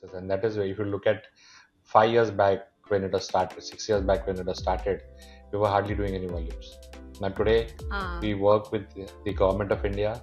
success, and that is where if you look at 5 years back when it was started, 6 years back when it was started, we were hardly doing any volumes. Now today we work with the government of India,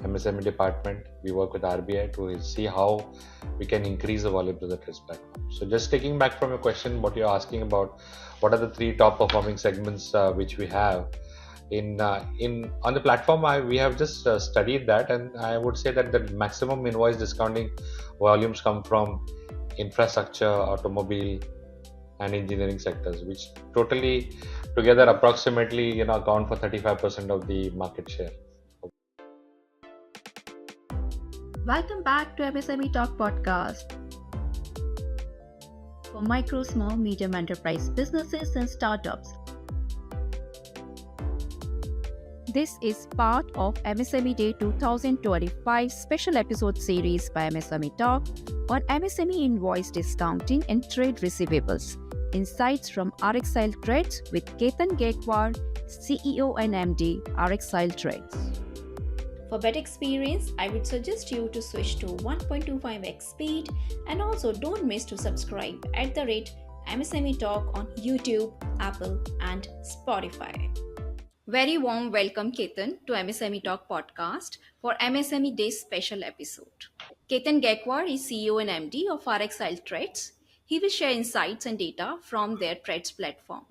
MSME department, we work with RBI to see how we can increase the volumes of the TReDS platform. So just taking back from your question, what you're asking about, what are the three top performing segments which we have in on the platform? We have just studied that, and I would say that the maximum invoice discounting volumes come from infrastructure, automobile, and engineering sectors, which totally together approximately account for 35% of the market share. Welcome back to MSME Talk podcast for micro, small, medium enterprise businesses and startups. This is part of MSME Day 2025 special episode series by MSME Talk on MSME invoice discounting and trade receivables. Insights from RXIL TreDS with Ketan Gaikwad, CEO and MD, RXIL TreDS. For better experience, I would suggest you to switch to 1.25x speed, and also don't miss to subscribe at the rate MSME Talk on YouTube, Apple and Spotify. Very warm welcome Ketan to MSME Talk podcast for MSME Day special episode. Ketan Gaikwad is CEO and MD of RXIL TreDS. He will share insights and data from their TreDS platform.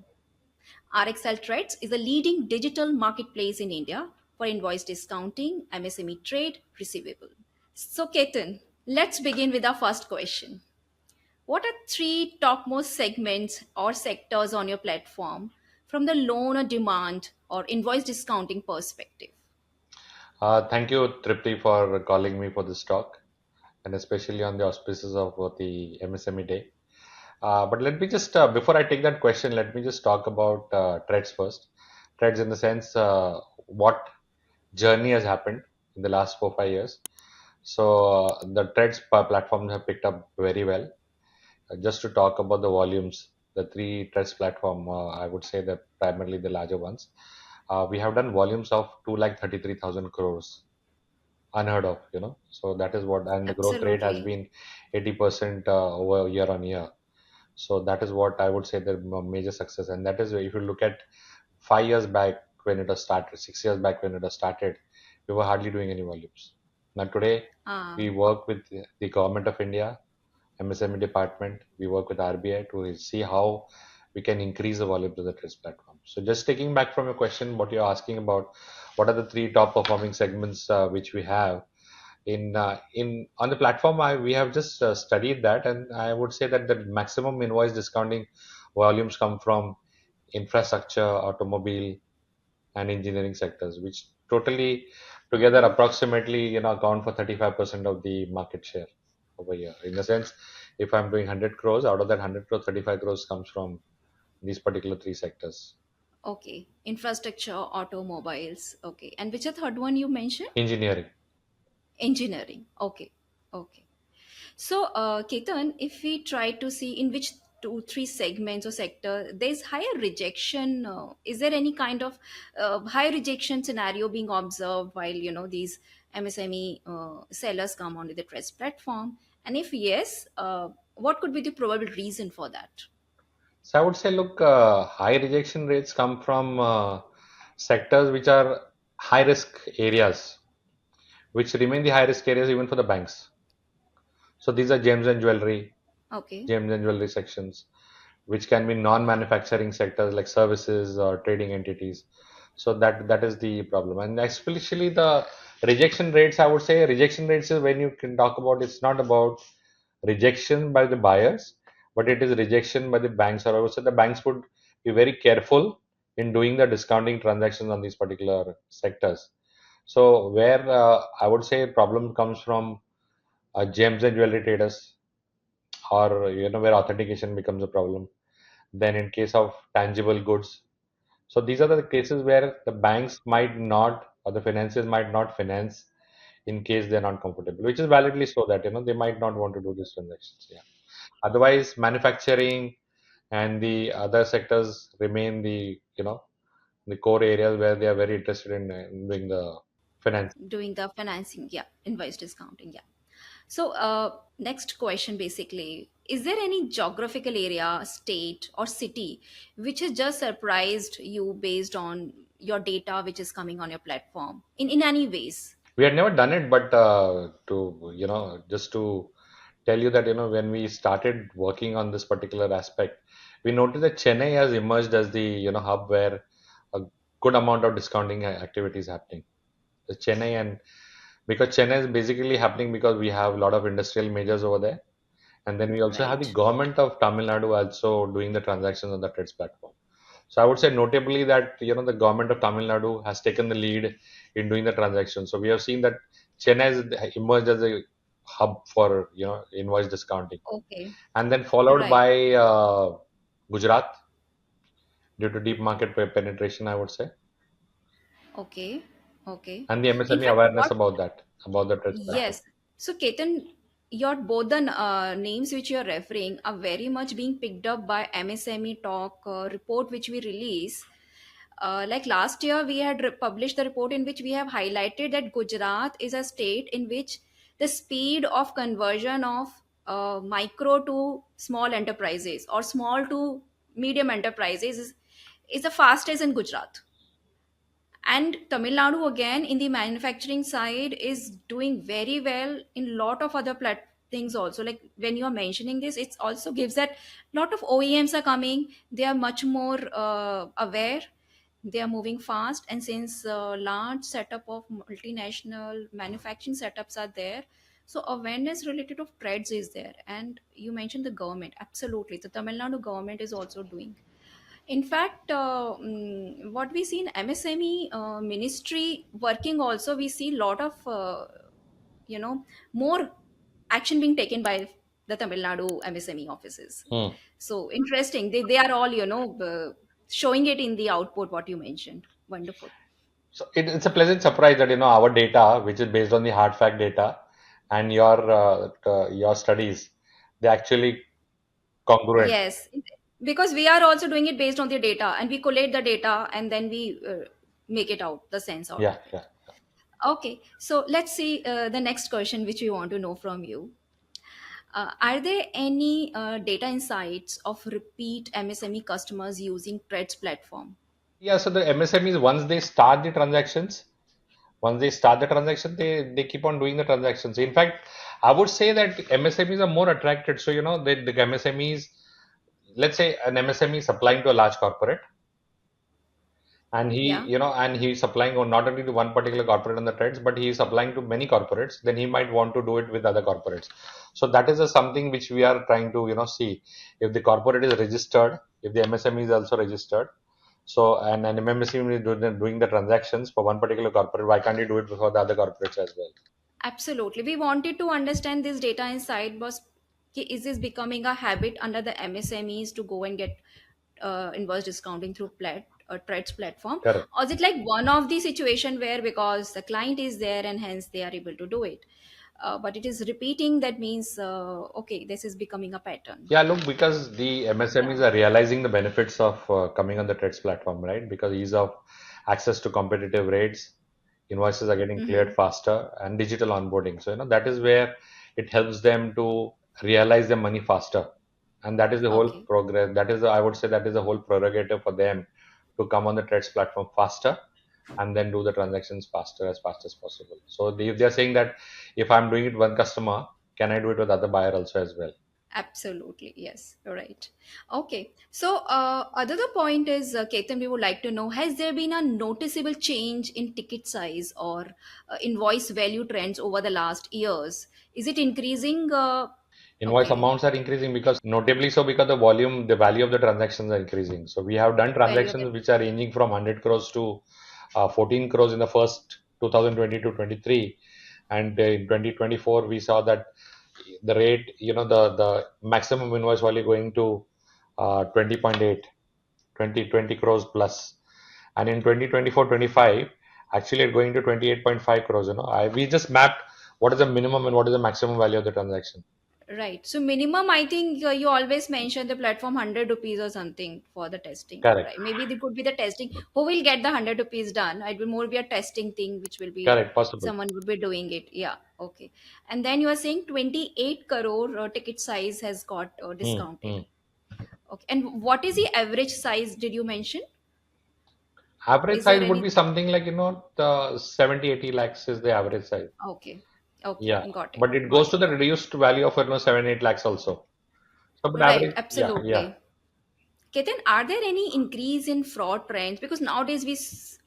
RXIL TreDS is a leading digital marketplace in India for invoice discounting, MSME trade, receivable. So Ketan, let's begin with our first question. What are three topmost segments or sectors on your platform from the loan or demand or invoice discounting perspective? Thank you, Tripti, for calling me for this talk, and especially on the auspices of the MSME Day. But let me just, before I take that question, let me just talk about TreDS first. TreDS in the sense what journey has happened in the last 4-5 years. So the TreDS platforms have picked up very well. Just to talk about the volumes, the three TreDS platform, I would say that primarily the larger ones. We have done volumes of 2,33,000 crores, unheard of, So that is what, and the growth rate has Absolutely. been 80% over year on year. So that is what I would say the major success, and that is if you look at 5 years back when it was started, 6 years back when it was started, we were hardly doing any volumes. Now today we work with the government of India, MSME department, we work with RBI to see how we can increase the volumes of the TReDS platform. So just taking back from your question, what you're asking about, what are the three top performing segments which we have in on the platform? We have just studied that, and I would say that the maximum invoice discounting volumes come from infrastructure, automobile, and engineering sectors, which totally together approximately account for 35% of the market share over here. In the sense, if I'm doing 100 crores, out of that 100 crores, 35 crores comes from these particular three sectors. Okay. Infrastructure, automobiles. Okay. And which is the third one you mentioned? Engineering. Engineering. Okay. Okay. So, Ketan, if we try to see in which two, three segments or sector there's higher rejection, is there any kind of high rejection scenario being observed while these MSME sellers come onto the TReDS platform? And if yes, what could be the probable reason for that? So I would say, look, high rejection rates come from sectors which are high risk areas, which remain the high risk areas even for the banks. So these are Okay. gems and jewelry sections, which can be non-manufacturing sectors like services or trading entities. So that is the problem, and especially the rejection rates. I would say rejection rates is when you can talk about. It's not about rejection by the buyers, but it is rejection by the banks. Or I would say the banks would be very careful in doing the discounting transactions on these particular sectors. So where I would say problem comes from gems and jewelry traders, or where authentication becomes a problem. Then in case of tangible goods, so these are the cases where the banks might not, or the financiers might not finance in case they're not comfortable, which is validly so that they might not want to do these transactions. Yeah. Otherwise, manufacturing and the other sectors remain the core areas where they are very interested in doing the finance. Doing the financing, yeah, invoice discounting, yeah. So, next question basically, is there any geographical area, state, or city which has just surprised you based on your data which is coming on your platform in any ways? We had never done it, but to just to tell you that when we started working on this particular aspect, we noticed that Chennai has emerged as the hub where a good amount of discounting activity is happening. The Chennai, and because Chennai is basically happening because we have a lot of industrial majors over there, and then we also have the Right. government of Tamil Nadu also doing the transactions on the TReDS platform. So I would say notably that the government of Tamil Nadu has taken the lead in doing the transaction. So we have seen that Chennai has emerged as a hub for invoice discounting, Okay. and then followed Right. by Gujarat due to deep market penetration, I would say, Okay. Okay. and the In MSME fact, awareness what? about that, about the TReDS platform. Yes. So, Ketan, your both the names which you are referring are very much being picked up by MSME Talk report which we release. Like last year, we had published the report in which we have highlighted that Gujarat is a state in which the speed of conversion of micro to small enterprises or small to medium enterprises is the fastest in Gujarat. And Tamil Nadu again in the manufacturing side is doing very well in lot of other things also. Like when you are mentioning this, it also gives that lot of OEMs are coming. They are much more aware. They are moving fast, and since large setup of multinational manufacturing setups are there, so awareness related of trades is there. And you mentioned the government, absolutely, the Tamil Nadu government is also doing. In fact, what we see in MSME ministry working also, we see a lot of, more action being taken by the Tamil Nadu MSME offices. Hmm. So interesting. They are all, showing it in the output, what you mentioned. Wonderful. So it's a pleasant surprise that our data, which is based on the hard fact data, and your studies, they actually congruent. Yes, because we are also doing it based on the data, and we collate the data and then we make it out, the sense out Yeah, of yeah. it. Okay, so let's see the next question which we want to know from you. Are there any data insights of repeat MSME customers using TReDS platform? Yeah, so the MSMEs, once they start the transaction, they keep on doing the transactions. In fact, I would say that MSMEs are more attracted. So, the MSMEs, let's say an MSME is supplying to a large corporate, and Yeah. he's supplying on not only to one particular corporate on the trades, but he is supplying to many corporates. Then he might want to do it with other corporates. So that is something which we are trying to see if the corporate is registered, if the MSME is also registered. So and an MSME is doing the transactions for one particular corporate, why can't you do it for the other corporates as well? Absolutely. We wanted to understand this data inside, but is this becoming a habit under the MSMEs to go and get invoice discounting through TReDS platform? Correct. Or is it like one of the situation where because the client is there and hence they are able to do it? But it is repeating, that means, okay, this is becoming a pattern. Yeah, look, because the Yeah. MSMEs are realizing the benefits of coming on the TReDS platform, right? Because ease of access to competitive rates, invoices are getting cleared Mm-hmm. faster, and digital onboarding. So, that is where it helps them to realize their money faster. And that is the whole Okay. progress. I would say that is the whole prerogative for them to come on the TReDS platform faster and then do the transactions faster, as fast as possible. So, if they're saying that if I'm doing it with one customer, can I do it with other buyer also as well? Absolutely, yes, you're right. Okay, so other point is, Ketan, we would like to know: has there been a noticeable change in ticket size or invoice value trends over the last years? Is it increasing? Invoice Okay, amounts are increasing because notably so because the value of the transactions are increasing. So we have done value of it. transactions which are ranging from 100 crores to 14 crores in the first 2020 to 23, and in 2024 we saw that the rate, the maximum invoice value going to 20.8, 20 crores plus, and in 2024-25 actually it's going to 28.5 crores. We just mapped what is the minimum and what is the maximum value of the transaction. Right. So minimum, I think you always mention the platform 100 rupees or something for the testing, Correct. right? Maybe it could be the testing. Who will get the 100 rupees done? It will more be a testing thing, which will be Correct. Possible. someone would be doing it. Yeah. Okay. And then you are saying 28 crore ticket size has got Hmm. discounted. Hmm. Okay. And what is the average size? Did you mention? Average Is there size would any? be something like, the 70, 80 lakhs is the average size. Okay. Okay. Yeah. Got it. But it goes Got to it. the Got it. reduced value of, 7, 8 lakhs also. So, but Right. average, yeah, yeah. Absolutely. Ketan, are there any increase in fraud trends? Because nowadays we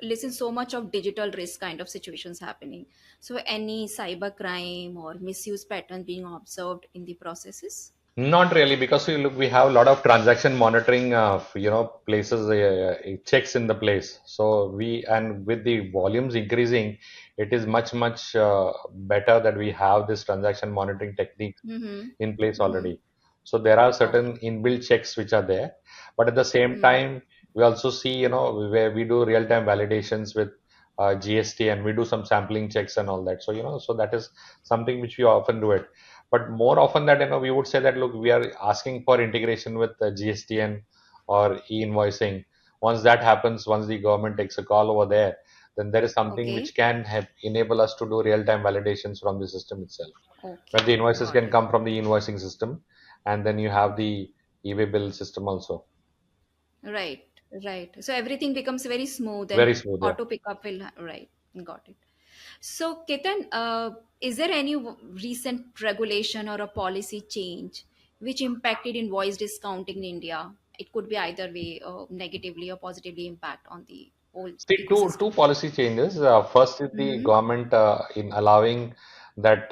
listen so much of digital risk kind of situations happening. So any cybercrime or misuse pattern being observed in the processes? Not really, because we look, we have a lot of transaction monitoring, places, checks in the place. So and with the volumes increasing, it is much, much better that we have this transaction monitoring technique Mm-hmm. in place Mm-hmm. already. So there are Okay. certain inbuilt checks which are there, but at the same Mm. time, we also see, where we do real-time validations with GST, and we do some sampling checks and all that. So, so that is something which we often do it. But more often that, we would say that, look, we are asking for integration with GSTN or e-invoicing. Once that happens, once the government takes a call over there, then there is something which Okay. can enable us to do real-time validations from the system itself, where Okay. the invoices Got can it. come from the invoicing system, and then you have the e-way bill system also. Right. Right. So everything becomes very smooth and Very smooth, yeah. auto pickup will right. Got it. So, Ketan, is there any recent regulation or a policy change which impacted invoice discounting in India? It could be either way, negatively or positively impact on the whole See, two ecosystem. policy changes. First is the Mm-hmm. government in allowing that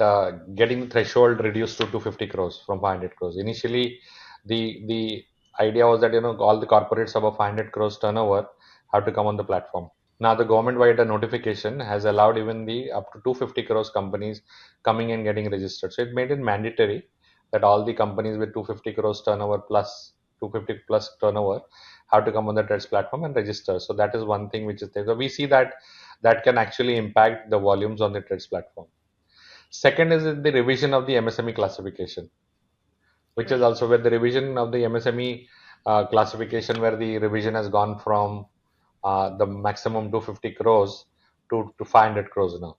getting the threshold reduced to 250 crores from 500 crores. Initially, the idea was that, all the corporates above 500 crores turnover have to come on the platform. Now, the government, via a notification, has allowed even the up to 250 crores companies coming and getting registered. So it made it mandatory that all the companies with 250 crores turnover plus 250 plus turnover have to come on the TReDS platform and register. So that is one thing which is there. So we see that that can actually impact the volumes on the TReDS platform. Second is the revision of the MSME classification, which is Right. also where the revision of the MSME classification, where the revision has gone from the maximum 250 crores to 500 crores now.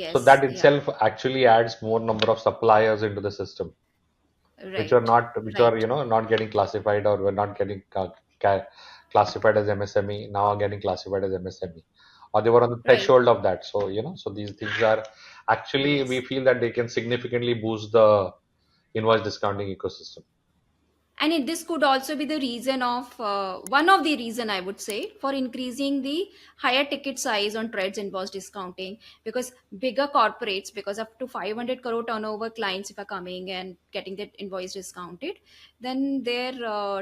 So Yes. that Yeah. itself actually adds more number of suppliers into the system, Right. which are, Right. not getting classified, or were not getting classified as MSME, now are getting classified as MSME, or they were on the Right. threshold of that. So, so these things are actually, we Yes. feel that they can significantly boost the invoice discounting ecosystem. And this could also be the reason of one of the reason I would say for increasing the higher ticket size on trades invoice discounting, because bigger corporates, because up to 500 crore turnover clients if are coming and getting that invoice discounted, then their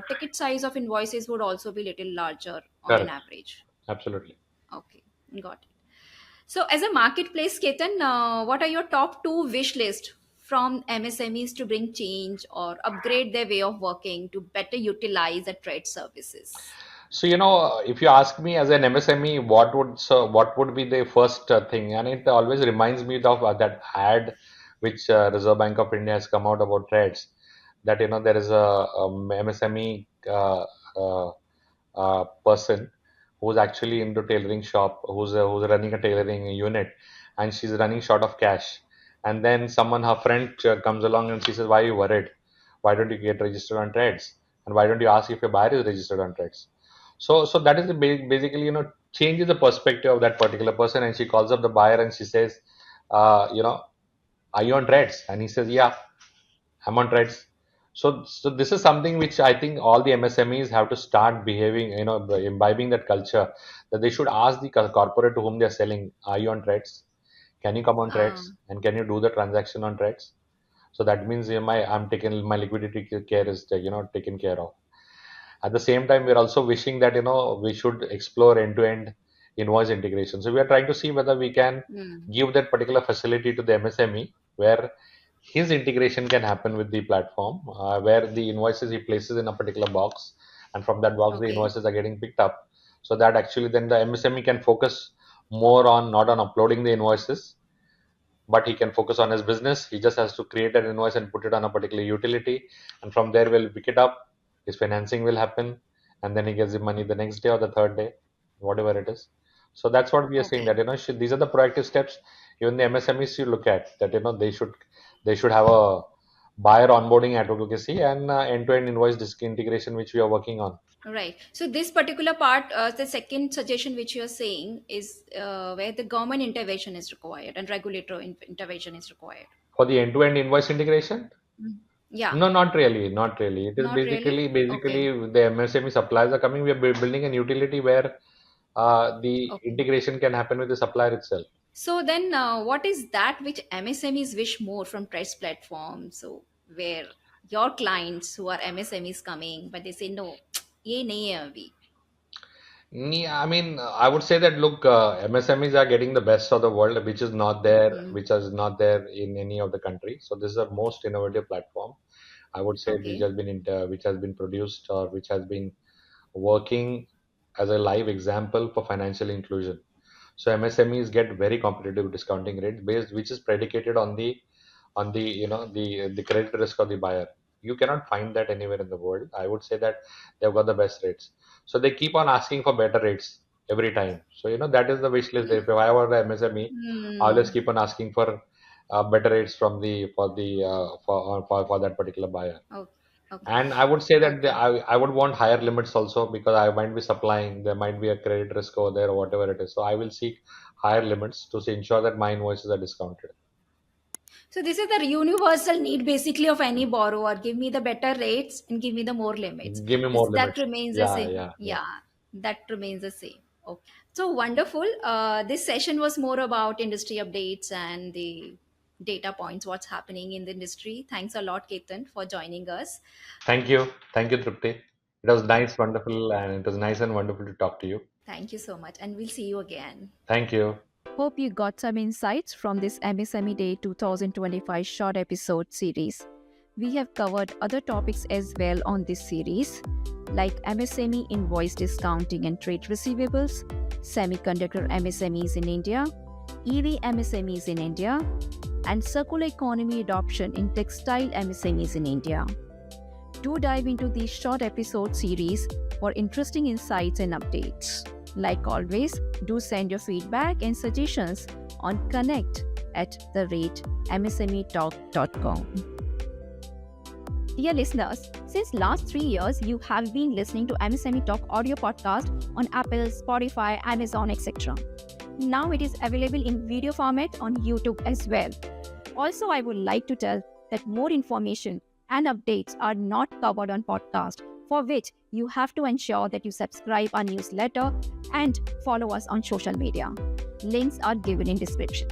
ticket size of invoices would also be little larger on an Correct. average. Absolutely. Okay, got it. So, as a marketplace, Ketan, what are your top two wish list from MSMEs to bring change or upgrade their way of working to better utilize the trade services? So, if you ask me as an MSME, what would be the first thing? And it always reminds me of that ad which Reserve Bank of India has come out about trades. That, there is a MSME person who's actually into tailoring shop, who's running a tailoring unit, and she's running short of cash. And then someone, her friend, comes along and she says, "Why are you worried? Why don't you get registered on trades? And why don't you ask if your buyer is registered on trades?" So that is the basically, changes the perspective of that particular person. And she calls up the buyer and she says, uh, you know, "Are you on trades?" And he says, "Yeah, I'm on trades." So this is something which I think all the MSMEs have to start behaving, imbibing that culture, that they should ask the corporate to whom they're selling, "Are you on trades? Can you come on trades? Um, And can you do the transaction on trades?" So that means, I'm taking my liquidity care is, taken care of. At the same time, we're also wishing that, we should explore end-to-end invoice integration. So we are trying to see whether we can hmm, give that particular facility to the MSME, where his integration can happen with the platform, where the invoices he places in a particular box, and from that box the okay. invoices are getting picked up. So that actually then the MSME can focus more on, not on uploading the invoices, but he can focus on his business. He just has to create an invoice and put it on a particular utility, and from there we'll pick it up. His financing will happen, and then he gets the money the next day or the third day, whatever it is. So that's what we are saying, Okay. that these are the proactive steps. Even the MSMEs you look at, that they should have a buyer onboarding advocacy and end-to-end invoice disk integration, which we are working on. Right. So this particular part, the second suggestion which you are saying is where the government intervention is required and intervention is required. For the end-to-end invoice integration, Mm. Yeah. no, not really, not really. It is Not basically really. basically Okay. the MSME suppliers are coming. We are building an utility where the Okay. integration can happen with the supplier itself. So then, what is that which MSMEs wish more from TReDS platform? So where your clients who are MSMEs coming, but they say no, ये नहीं है अभी. Yeah, I mean, I would say that look, MSMEs are getting the best of the world, Hmm. which is not there in any of the countries. So this is the most innovative platform, I would say, Okay. which has been produced or which has been working as a live example for financial inclusion. So MSMEs get very competitive discounting rates based, which is predicated on the the credit risk of the buyer. You cannot find that anywhere in the world. I would say that they've got the best rates. So they keep on asking for better rates every time. So that is the wish list. If I were the MSME, I always Hmm. keep on asking for better rates from the for that particular buyer. Okay. Okay. And I would say that Okay. I would want higher limits also, because I might be supplying, there might be a credit risk over there or whatever it is. So I will seek higher limits to ensure that my invoices are discounted. So this is the universal need basically of any borrower. Give me the better rates and give me the more limits. Give me This more that limits. remains the Yeah, same. yeah, yeah. Yeah, that remains the same. Okay. So wonderful. This session was more about industry updates and the data points, what's happening in the industry. Thanks a lot, Ketan, for joining us. Thank you. Thank you, Trupti. It was nice, wonderful, and it was nice and wonderful to talk to you. Thank you so much, and we'll see you again. Thank you. Hope you got some insights from this MSME Day 2025 short episode series. We have covered other topics as well on this series, like MSME invoice discounting and trade receivables, semiconductor MSMEs in India, EV MSMEs in India, and circular economy adoption in textile MSMEs in India. Do dive into these short episode series for interesting insights and updates. Like always, do send your feedback and suggestions on connect@msmetalk.com. Dear listeners, since last 3 years, you have been listening to MSME Talk audio podcast on Apple, Spotify, Amazon, etc. Now it is available in video format on YouTube as well. Also, I would like to tell that more information and updates are not covered on podcast, for which you have to ensure that you subscribe our newsletter and follow us on social media. Links are given in description.